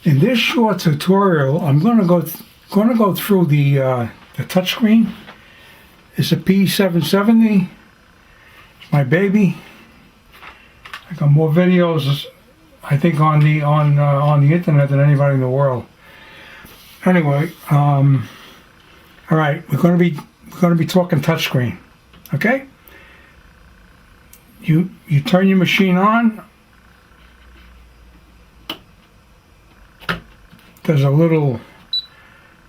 In this short tutorial, I'm going to go through the touchscreen. It's a PE-770. It's my baby. I got more videos, I think, on the internet than anybody in the world. Anyway, all right, we're going to be talking touchscreen. Okay. You turn your machine on. There's a little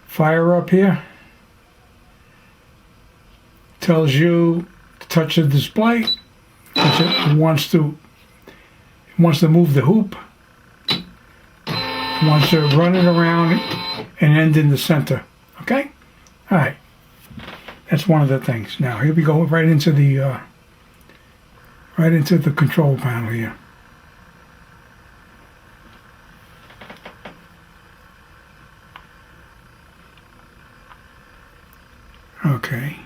fire up here. Tells you to touch the display. It wants to move the hoop. It wants to run it around and end in the center. Okay? All right. That's one of the things. Now here we go right into the control panel here. Okay.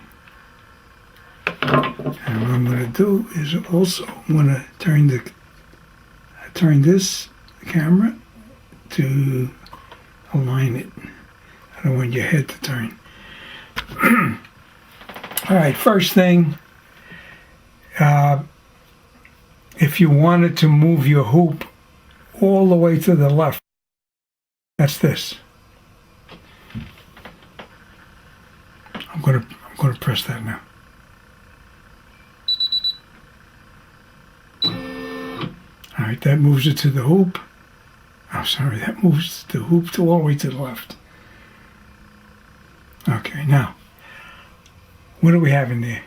And what I'm going to do is also I'm going to turn this camera to align it. I don't want your head to turn. All right, first thing, if you wanted to move your hoop all the way to the left, that's this. I'm gonna press that now. All right, that moves it to the hoop. I'm sorry, that moves the hoop to all the way to the left. Okay, now, what do we have in there?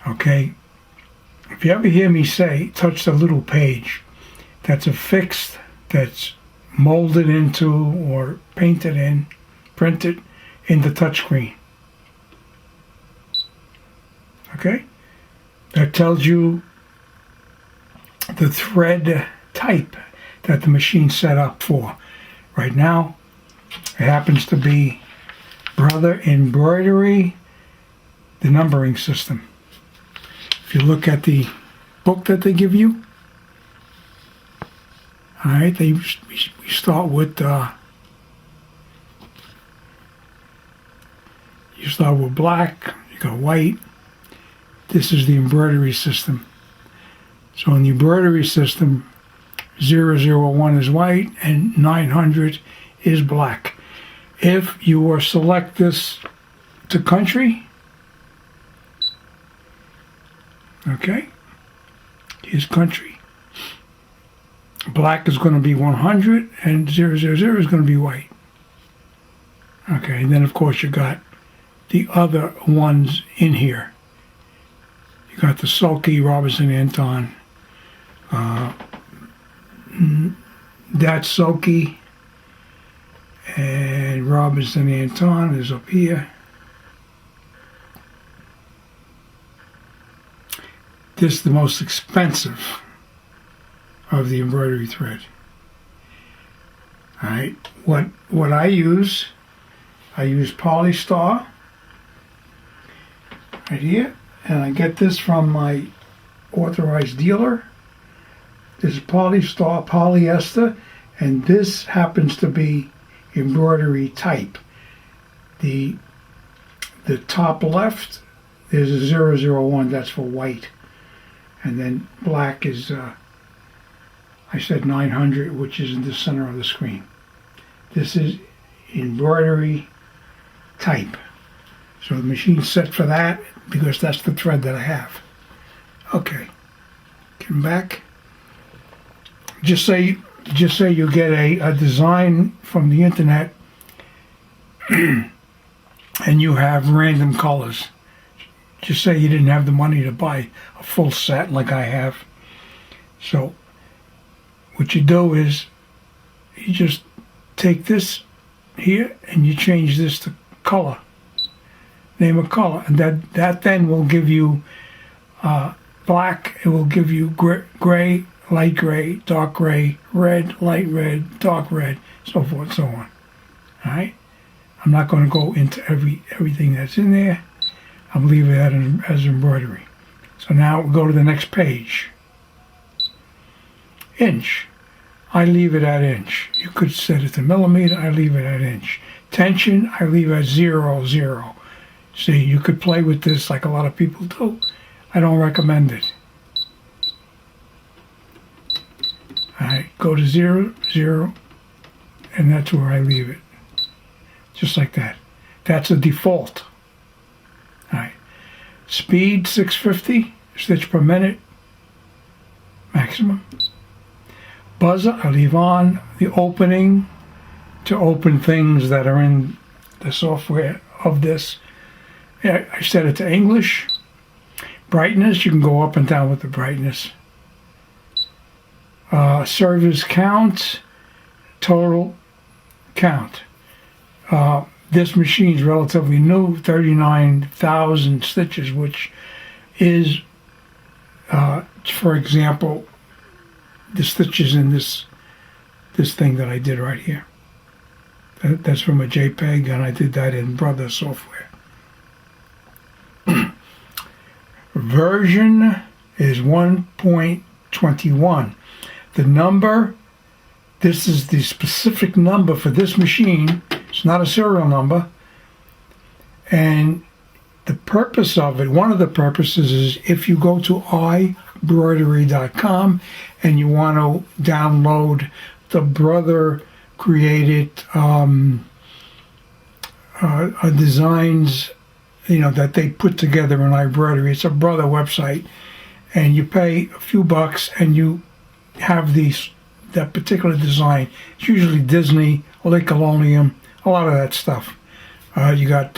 Okay, if you ever hear me say, touch the little page, that's affixed, that's molded into or painted in, printed in the touchscreen. Okay, that tells you the thread type that the machine's set up for. Right now, it happens to be Brother Embroidery, the numbering system. If you look at the book that they give you, all right, we start with you start with black, you got white. This is the embroidery system. So in the embroidery system, 001 is white and 900 is black. If you were select this to country, okay, here's country. Black is going to be 100 and 000 is going to be white. Okay, and then of course you got the other ones in here. You got the Sulky, Robinson, Anton. That's Sulky. And Robinson Anton is up here. This is the most expensive of the embroidery thread. All right, what I use Polystar right here, and I get this from my authorized dealer. This is Polystar polyester, and this happens to be embroidery type. The top left is a 001, that's for white, and then black is I said 900, which is in the center of the screen. This is embroidery type. So the machine's set for that because that's the thread that I have. Okay, come back. Just say you get a design from the internet and you have random colors. Just say you didn't have the money to buy a full set like I have. So what you do is you just take this here and you change this to color. Name a color, and that then will give you black. It will give you gray, light gray, dark gray, red, light red, dark red, so forth and so on. All right. I'm not going to go into everything that's in there. I'll leave that as embroidery. So now we'll go to the next page. Inch. I leave it at inch. You could set it to millimeter, I leave it at inch. Tension, I leave at 0, 0. See, you could play with this like a lot of people do. I don't recommend it. I go to 0, 0, and that's where I leave it. Just like that. That's a default. Alright. Speed 650 stitch per minute. Maximum. Buzzer, I leave on. The opening to open things that are in the software of this. Yeah, I set it to English. Brightness, you can go up and down with the brightness. Service count, total count. This machine's relatively new, 39,000 stitches, which is, for example, the stitches in this thing that I did right here. That's from a JPEG, and I did that in Brother software. Version is 1.21. The number, this is the specific number for this machine. It's not a serial number. And the purpose of it, one of the purposes is if you go to iBroidery.com and you want to download the Brother created designs, you know, that they put together in iBroidery. It's a Brother website, and you pay a few bucks and you have that particular design. It's usually Disney, Nickelodeon, a lot of that stuff. You got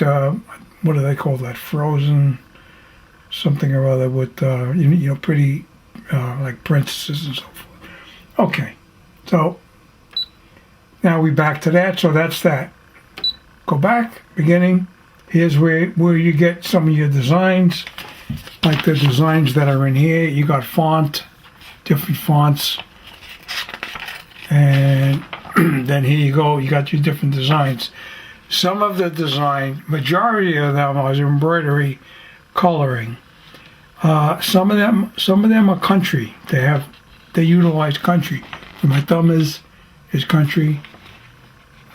what do they call that? Frozen, something or other with you know, pretty like princesses and so forth. Okay, so now we back to that. So that's that. Go back, beginning. Here's where you get some of your designs, like the designs that are in here. You got font, different fonts, and then here you go. You got your different designs. Some of the design, majority of them are embroidery, coloring. Some of them are country. They utilize country. My thumb is country.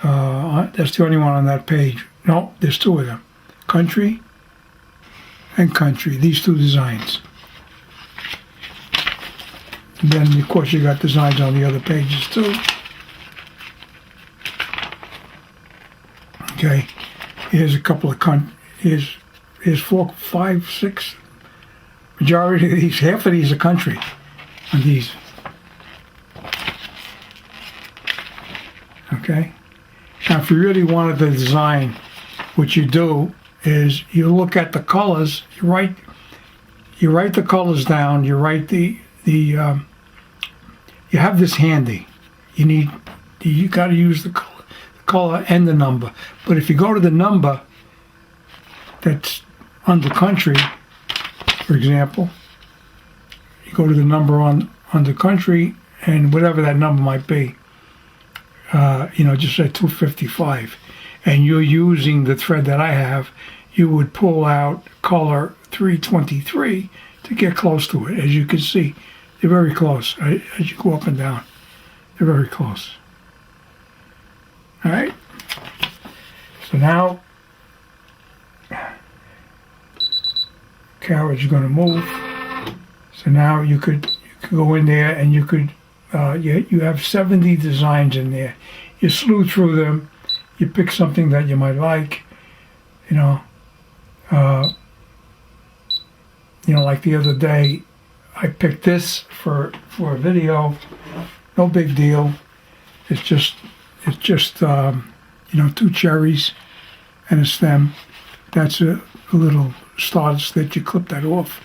That's the only one on that page. No, there's two of them. Country and country. These two designs. And then, of course, you got designs on the other pages too. Okay, here's a couple of here's 4, 5, 6. Majority of these, half of these are country. On these. Okay. Now, if you really wanted the design, what you do is you look at the colors. You write the colors down. You write you have this handy. You got to use the color and the number. But if you go to the number that's under country, for example, you go to the number under country and whatever that number might be. You know, just say 255, and you're using the thread that I have, you would pull out color 323 to get close to it. As you can see, they're very close. As you go up and down, they're very close. All right. So now, carriage is going to move. So now you could go in there and you could. You have 70 designs in there. You slew through them. You pick something that you might like. You know, like the other day, I picked this for a video. No big deal. It's just you know, 2 cherries and a stem. That's a little starter stitch. You clip that off.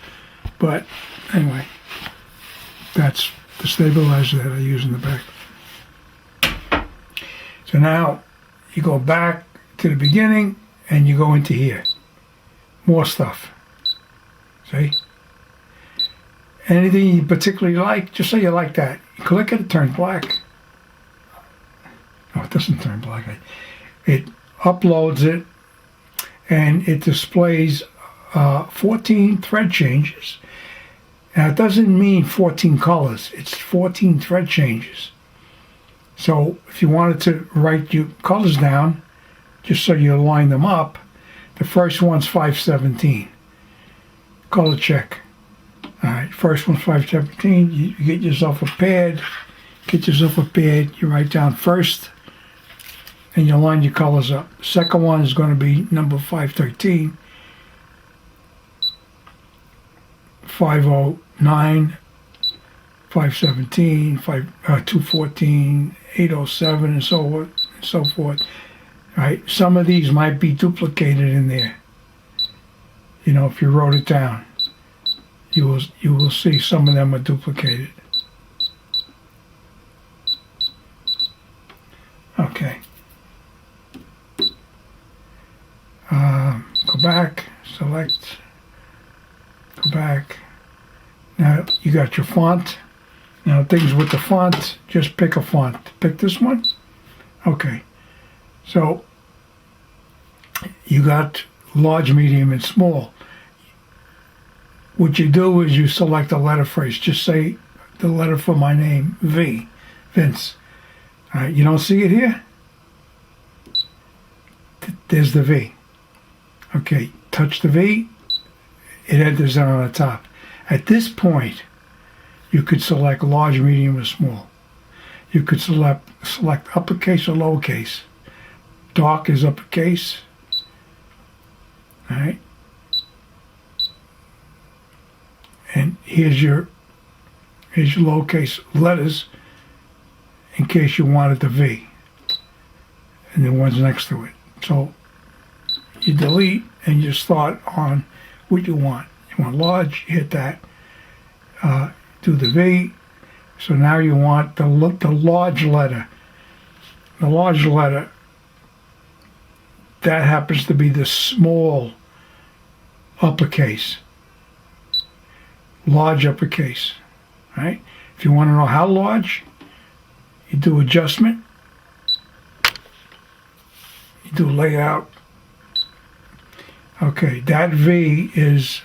But anyway, that's the stabilizer that I use in the back. So now you go back to the beginning and you go into here. More stuff. See? Anything you particularly like, just say you like that. You click it, it turns black. No, it doesn't turn black. It uploads it and it displays 14 thread changes. Now, it doesn't mean 14 colors. It's 14 thread changes. So if you wanted to write your colors down, just so you line them up, the first one's 517. Color check. All right, first one's 517. You get yourself a pad. You write down first, and you line your colors up. Second one is going to be number 513, 509, 517, 214, 807, and so forth. Right? Some of these might be duplicated in there. You know, if you wrote it down, you will see some of them are duplicated. Okay. Go back, select, go back. Now you got your font. Now things with the font, just pick a font. Pick this one. Okay. So you got large, medium, and small. What you do is you select a letter first. Just say the letter for my name, V, Vince. All right, you don't see it here? There's the V. Okay, touch the V, it enters down on the top. At this point, you could select large, medium, or small. You could select uppercase or lowercase. Dark is uppercase. All right. And here's your lowercase letters in case you wanted the V. And the ones next to it. So you delete and you start on what you want. You want large, you hit that. Do the V. So now you want the large letter. The large letter, that happens to be the small uppercase. Large uppercase. Right? If you want to know how large, you do adjustment. You do layout. Okay, that V is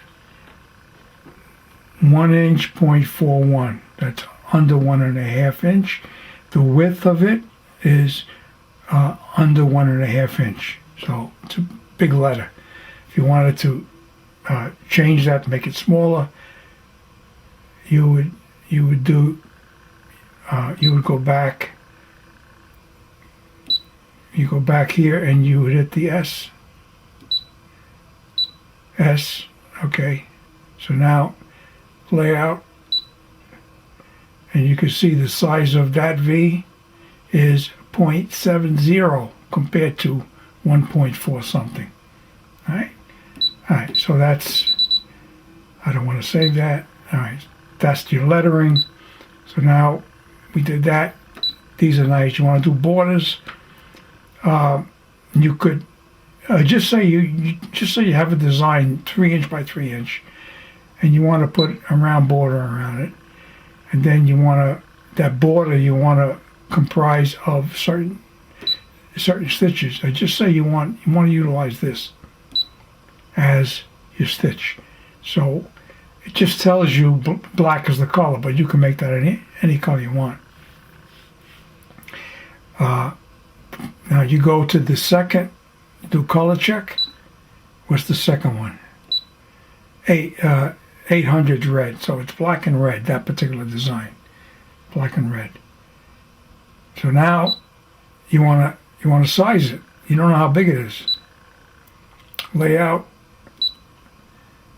1 inch, 0.41. That's under 1.5 inch. The width of it is under 1.5 inch. So it's a big letter. If you wanted to change that to make it smaller, you would go back. You go back here and you would hit the S. S, okay. So now layout, and you can see the size of that V is 0.70 compared to 1.4 something. All right, so that's, I don't want to save that. All right, that's your lettering. So now we did that. These are nice. You want to do borders. You could just say you have a design 3 inch by 3 inch, and you want to put a round border around it, and then you want that border you want to comprise of certain stitches. I just say you want to utilize this as your stitch. So it just tells you black is the color, but you can make that any color you want. Now you go to the second, do color check. What's the second one? 800 red, so it's black and red, that particular design. Black and red. So now you want to size it. You don't know how big it is. Layout.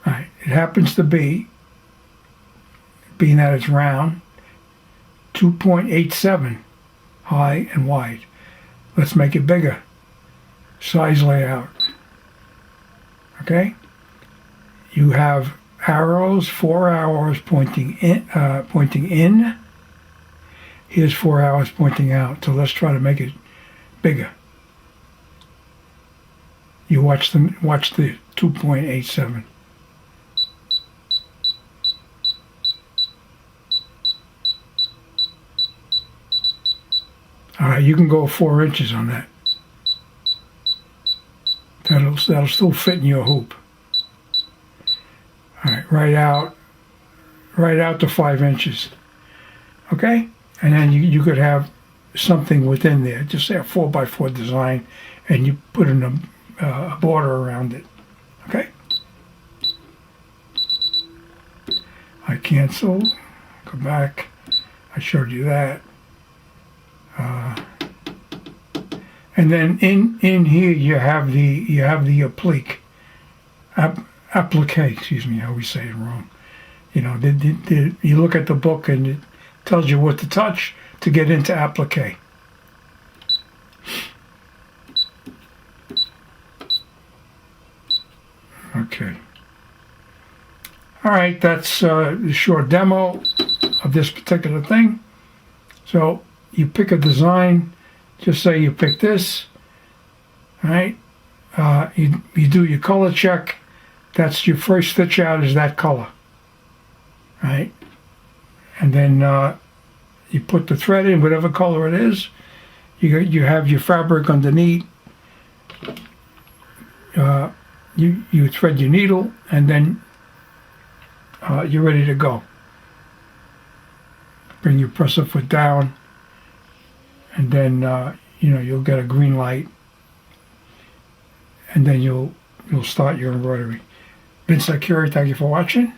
All right, it happens to be, being that it's round, 2.87 high and wide. Let's make it bigger. Size layout. Okay? You have arrows, 4 arrows pointing in. Here's 4 arrows pointing out. So let's try to make it bigger. You watch the 2.87. All right, you can go 4 inches on that. That'll still fit in your hoop. All right, right out to 5 inches. Okay, and then you could have something within there, just say a 4x4 design, and you put in a border around it. Okay? I cancel, go back, I showed you that. And then in here you have the applique, applique, excuse me, I always say it wrong. You know, you look at the book and it tells you what to touch to get into applique. Okay. All right, that's a short demo of this particular thing. So you pick a design, just say you pick this, all right? You do your color check. That's your first stitch out is that color, right? And then you put the thread in, whatever color it is. You have your fabric underneath. You thread your needle, and then you're ready to go. Bring your presser foot down, and then you'll get a green light, and then you'll start your embroidery. Vince Curry, thank you for watching.